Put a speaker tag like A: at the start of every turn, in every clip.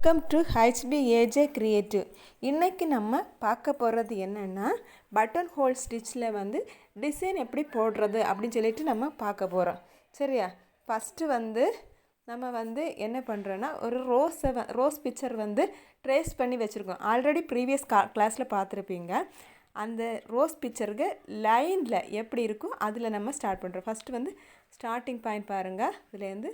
A: Welcome to HBAJ creative. இன்றைக்கி நம்ம பார்க்க போகிறது என்னென்னா பட்டன் ஹோல் ஸ்டிச்சில் டிசைன் எப்படி போடுறது அப்படின்னு சொல்லிட்டு நம்ம பார்க்க போகிறோம். சரியா? ஃபஸ்ட்டு நம்ம என்ன பண்ணுறோன்னா ஒரு ரோஸ் பிக்சர் ட்ரேஸ் பண்ணி வச்சுருக்கோம். ஆல்ரெடி ப்ரீவியஸ் கிளாஸில் பார்த்துருப்பீங்க. அந்த ரோஸ் பிக்சருக்கு லைனில் எப்படி இருக்கும் அதில் நம்ம ஸ்டார்ட் பண்ணுறோம். ஃபஸ்ட்டு ஸ்டார்டிங் பாயிண்ட் பாருங்கள். இதுலேருந்து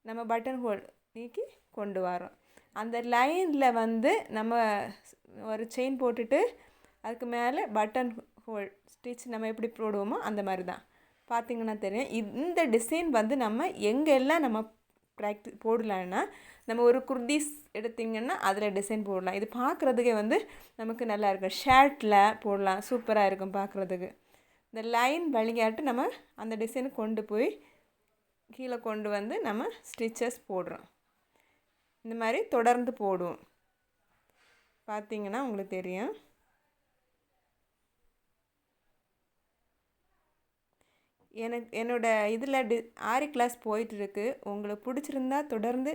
A: நம்ம பட்டன் ஹோல் நீக்கி கொண்டு வரோம். அந்த லைனில் நம்ம ஒரு செயின் போட்டுட்டு அதுக்கு மேலே பட்டன் ஹோல் ஸ்டிச் நம்ம எப்படி போடுவோமோ அந்த மாதிரி தான். பார்த்திங்கன்னா தெரியும். இந்த டிசைன் நம்ம எங்கெல்லாம் நம்ம போடலான்னா, நம்ம ஒரு குர்தீஸ் எடுத்திங்கன்னா அதில் டிசைன் போடலாம். இது பார்க்குறதுக்கே நமக்கு நல்லாயிருக்கும். ஷர்ட்டில் போடலாம், சூப்பராக இருக்கும் பார்க்குறதுக்கு. இந்த லைன் வழியாட்டு நம்ம அந்த டிசைனை கொண்டு போய் கீழே கொண்டு நம்ம ஸ்டிச்சஸ் போடுறோம். இந்த மாதிரி தொடர்ந்து போடுவோம். பார்த்திங்கன்னா உங்களுக்கு தெரியும். என்னோடய இதில் ஆரி கிளாஸ் போயிட்டுருக்கு. உங்களுக்கு பிடிச்சிருந்தா தொடர்ந்து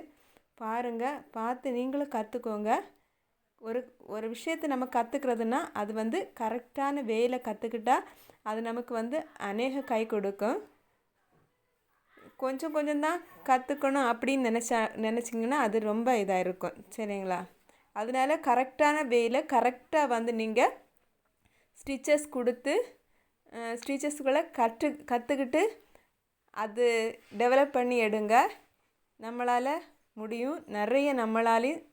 A: பாருங்கள். பார்த்து நீங்களும் கற்றுக்கோங்க. ஒரு விஷயத்தை நம்ம கற்றுக்கிறதுனா அது கரெக்டான வேலை கற்றுக்கிட்டா அது நமக்கு அநேக கை கொடுக்கும். கொஞ்சம் தான் கற்றுக்கணும் அப்படின்னு நினச்சிங்கன்னா அது ரொம்ப இதாக இருக்கும். சரிங்களா? அதனால கரெக்டான வேலை கரெக்டாக நீங்கள் ஸ்டிச்சஸ் கொடுத்து ஸ்டிச்சஸ்களை கற்றுக்கிட்டு அது டெவலப் பண்ணி எடுங்க. நம்மளால் முடியும். நிறைய நம்மளாலையும்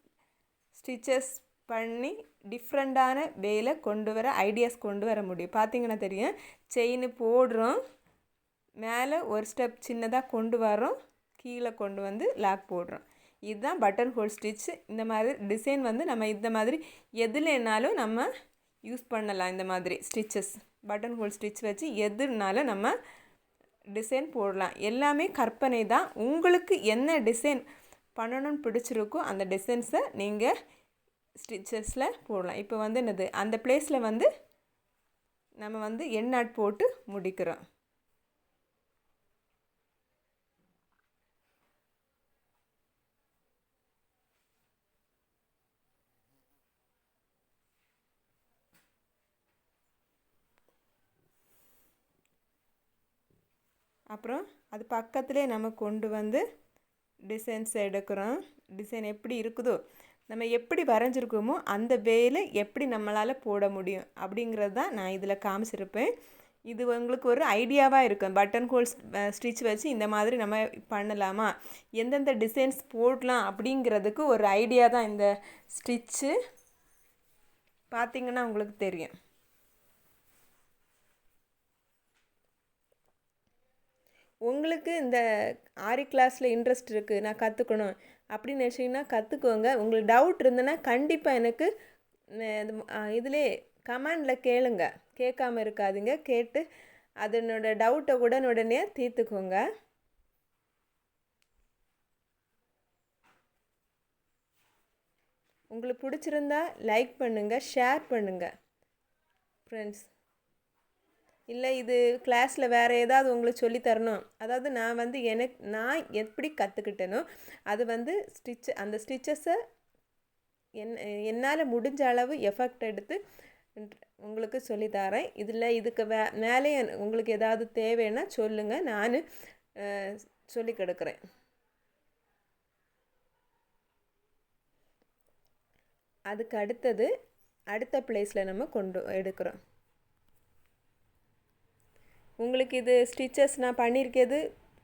A: ஸ்டிச்சஸ் பண்ணி டிஃப்ரெண்ட்டான வேலை ஐடியாஸ் கொண்டு வர முடியும். பார்த்திங்கன்னா தெரியும். செயின் போடுறோம், மேலே ஒரு ஸ்டெப் சின்னதாக கொண்டு வரோம், கீழே கொண்டு லாக் போடுறோம். இதுதான் பட்டன் ஹோல் ஸ்டிச். இந்த மாதிரி டிசைன் நம்ம இந்த மாதிரி எதுலனாலும் நம்ம யூஸ் பண்ணலாம். இந்த மாதிரி ஸ்டிச்சஸ் பட்டன் ஹோல் ஸ்டிச் வச்சு எதுனாலும் நம்ம டிசைன் போடலாம். எல்லாமே கற்பனை தான். உங்களுக்கு என்ன டிசைன் பண்ணணும்னு பிடிச்சிருக்கோ அந்த டிசைன்ஸை நீங்கள் ஸ்டிச்சஸில் போடலாம். இப்போ என்னது அந்த பிளேஸில் நம்ம எண்ணாட் போட்டு முடிக்கிறோம். அப்புறம் அது பக்கத்துலேயே நம்ம கொண்டு டிசைன்ஸ் எடுக்கிறோம். டிசைன் எப்படி இருக்குதோ நம்ம எப்படி வரைஞ்சிருக்கோமோ அந்த வேலை எப்படி நம்மளால் போட முடியும் அப்படிங்கிறது தான் நான் இதில் காமிச்சிருப்பேன். இது உங்களுக்கு ஒரு ஐடியாவாக இருக்கும். பட்டன் ஹோல் ஸ்டிச் வச்சு இந்த மாதிரி நம்ம பண்ணலாமா, எந்தெந்த டிசைன்ஸ் போடலாம் அப்படிங்கிறதுக்கு ஒரு ஐடியா தான் இந்த ஸ்டிச்சு. பார்த்திங்கன்னா உங்களுக்கு தெரியும். உங்களுக்கு இந்த ஆரி கிளாஸில் இன்ட்ரெஸ்ட் இருக்குது, நான் கற்றுக்கணும் அப்படின்னு நினச்சிங்கன்னா கற்றுக்கோங்க. உங்களுக்கு டவுட் இருந்ததுன்னா கண்டிப்பாக எனக்கு இதிலே கமெண்டில் கேளுங்க. கேட்காமல் இருக்காதீங்க. கேட்டு அதனோட டவுட்டை உடனே தீர்த்துக்கோங்க. உங்களுக்கு பிடிச்சிருந்தா லைக் பண்ணுங்கள், ஷேர் பண்ணுங்கள் ஃப்ரெண்ட்ஸ். இல்லை இது கிளாஸில் வேறு ஏதாவது உங்களுக்கு சொல்லித்தரணும், அதாவது நான் எப்படி கற்றுக்கிட்டேனோ அது அந்த ஸ்டிச்சஸை என்னால் முடிஞ்ச அளவு எஃபெக்ட் எடுத்து உங்களுக்கு சொல்லித்தரேன். இதுக்கு மேலே உங்களுக்கு ஏதாவது தேவைன்னா சொல்லுங்கள், நான் சொல்லி கொடுக்குறேன். அதுக்கு அடுத்த பிளேஸில் நம்ம கொண்டு எடுக்கிறோம். உங்களுக்கு இது ஸ்டிச்சஸ் நான் பண்ணியிருக்கிறது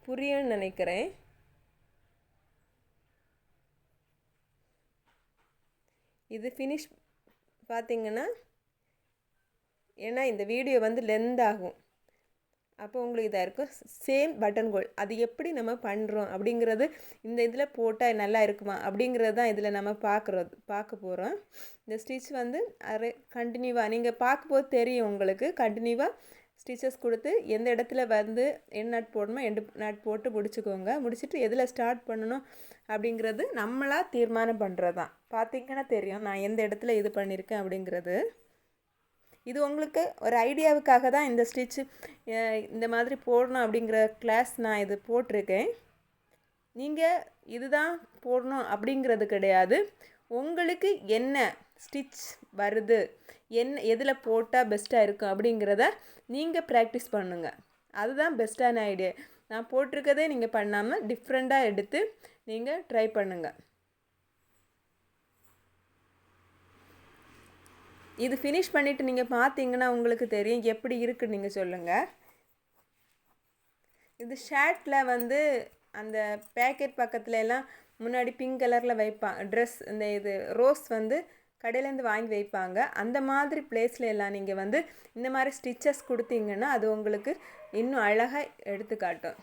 A: புரியும்னு நினைக்கிறேன். இது ஃபினிஷ் பார்த்திங்கன்னா, ஏன்னா இந்த வீடியோ லென்த் ஆகும். அப்போ உங்களுக்கு இதாக இருக்கும். சேம் பட்டன் ஹோல் அது எப்படி நம்ம பண்ணுறோம் அப்படிங்கிறது இந்த இதில் போட்டால் நல்லா இருக்குமா அப்படிங்கிறது தான் இதில் நம்ம பார்க்க போகிறோம். இந்த ஸ்டிச் கண்டினியூவாக நீங்கள் பார்க்கும்போது தெரியும் உங்களுக்கு. கண்டினியூவாக ஸ்டிச்சஸ் கொடுத்து எந்த இடத்துல எண்ட் நாட் போடணுமோ எண்டு நாட் போட்டு முடிச்சுக்கோங்க. முடிச்சுட்டு எதில் ஸ்டார்ட் பண்ணணும் அப்படிங்கிறது நம்மளாக தீர்மானம் பண்ணுறது தான். பார்த்திங்கன்னா தெரியும் நான் எந்த இடத்துல இது பண்ணியிருக்கேன் அப்படிங்கிறது. இது உங்களுக்கு ஒரு ஐடியாவுக்காக தான் இந்த ஸ்டிச்சு இந்த மாதிரி போடணும் அப்படிங்கிற கிளாஸ் நான் இது போட்டிருக்கேன். நீங்கள் இதுதான் போடணும் அப்படிங்கிறது கிடையாது. உங்களுக்கு என்ன ஸ்டிச் வருது, எதில் போட்டால் பெஸ்ட்டாக இருக்கும் அப்படிங்கிறத நீங்கள் ப்ராக்டிஸ் பண்ணுங்கள். அதுதான் பெஸ்ட்டான ஐடியா. நான் போட்டிருக்கதே நீங்கள் பண்ணாமல் டிஃப்ரெண்ட்டாக எடுத்து நீங்கள் ட்ரை பண்ணுங்கள். இது ஃபினிஷ் பண்ணிவிட்டு நீங்கள் பார்த்தீங்கன்னா உங்களுக்கு தெரியும் எப்படி இருக்குன்னு நீங்கள் சொல்லுங்கள். இது ஷர்ட்டில் வந்து அந்த பேக்கெட் பக்கத்துல எல்லாம் முன்னாடி பிங்க் கலரில் வைப்பாங்க ட்ரெஸ். இந்த இது ரோஸ் வந்து கடையிலேருந்து வாங்கி வைப்பாங்க. அந்த மாதிரி பிளேஸில் எல்லாம் நீங்கள் வந்து இந்த மாதிரி ஸ்டிச்சஸ் கொடுத்தீங்கன்னா அது உங்களுக்கு இன்னும் அழகாக எடுத்து காட்டும்.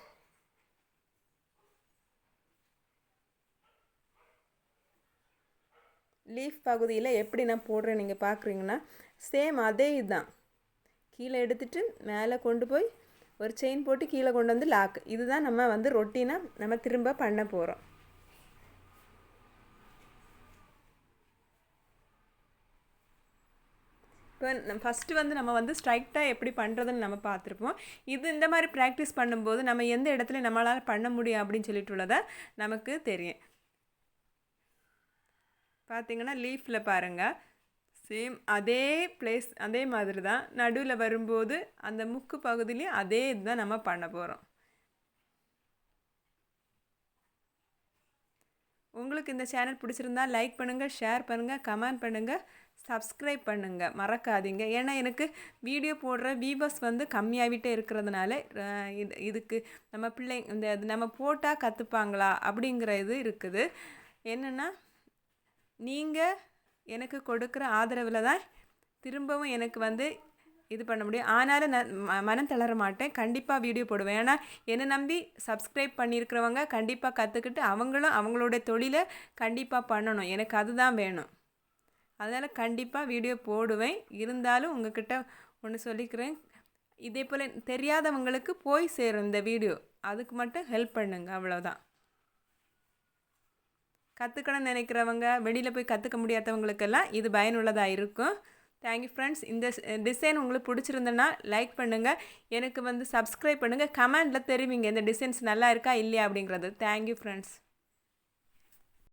A: லீஃப் பகுதியில் எப்படி நான் போடுறேன் நீங்கள் பார்க்குறீங்கன்னா சேம் அதே இதுதான். கீழே எடுத்துகிட்டு மேலே கொண்டு போய் ஒரு செயின் போட்டு கீழே கொண்டு வந்து லாக். இதுதான் நம்ம வந்து ரொட்டீனாக நம்ம திரும்ப பண்ண போகிறோம். இப்போ ஃபஸ்ட்டு வந்து நம்ம வந்து ஸ்ட்ரைட்டாக எப்படி பண்ணுறதுன்னு நம்ம பார்த்துருப்போம். இது இந்த மாதிரி ப்ராக்டிஸ் பண்ணும்போது நம்ம எந்த இடத்துல நம்மளால் பண்ண முடியும் அப்படின்னு சொல்லிட்டுள்ளதை நமக்கு தெரியும். பார்த்திங்கன்னா லீஃபில் பாருங்கள், சேம் அதே பிளேஸ் அதே மாதிரி தான். நடுவில் வரும்போது அந்த முக்கு பகுதியிலையும் அதே இதுதான் நம்ம பண்ண போகிறோம். உங்களுக்கு இந்த சேனல் பிடிச்சிருந்தா லைக் பண்ணுங்கள், ஷேர் பண்ணுங்கள், கமெண்ட் பண்ணுங்கள், சப்ஸ்கிரைப் பண்ணுங்கள், மறக்காதீங்க. ஏன்னா எனக்கு வீடியோ போடுற வியூவர்ஸ் வந்து கம்மியாகிட்டே இருக்கிறதுனால இதுக்கு நம்ம இந்த நம்ம போட்டால் கற்றுப்பாங்களா அப்படிங்கிற இது இருக்குது. என்னென்னா நீங்கள் எனக்கு கொடுக்குற ஆதரவில் தான் திரும்பவும் எனக்கு வந்து இது பண்ண முடியும். ஆனாலும் நான் மனம் தளர மாட்டேன், கண்டிப்பாக வீடியோ போடுவேன். ஏன்னா என்னை நம்பி சப்ஸ்கிரைப் பண்ணியிருக்கிறவங்க கண்டிப்பாக கற்றுக்கிட்டு அவங்களும் அவங்களோட தொழிலை கண்டிப்பாக பண்ணணும். எனக்கு அதுதான் வேணும். அதனால் கண்டிப்பாக வீடியோ போடுவேன். இருந்தாலும் உங்கள்கிட்ட ஒன்று சொல்லிக்கிறேன், இதே போல் தெரியாதவங்களுக்கு போய் சேரும் இந்த வீடியோ. அதுக்கு மட்டும் ஹெல்ப் பண்ணுங்க, அவ்வளோதான். கற்றுக்கணும்னு நினைக்கிறவங்க, வெளியில் போய் கற்றுக்க முடியாதவங்களுக்கெல்லாம் இது பயனுள்ளதாக இருக்கும். Thank you friends. இந்த டிசைன் உங்களுக்கு பிடிச்சிருந்தேன்னா லைக் பண்ணுங்கள், எனக்கு வந்து சப்ஸ்கிரைப் பண்ணுங்கள், கமெண்டில் தெரிவிங்க இந்த டிசைன்ஸ் நல்லா இருக்கா இல்லையா அப்படிங்கிறது. Thank you friends.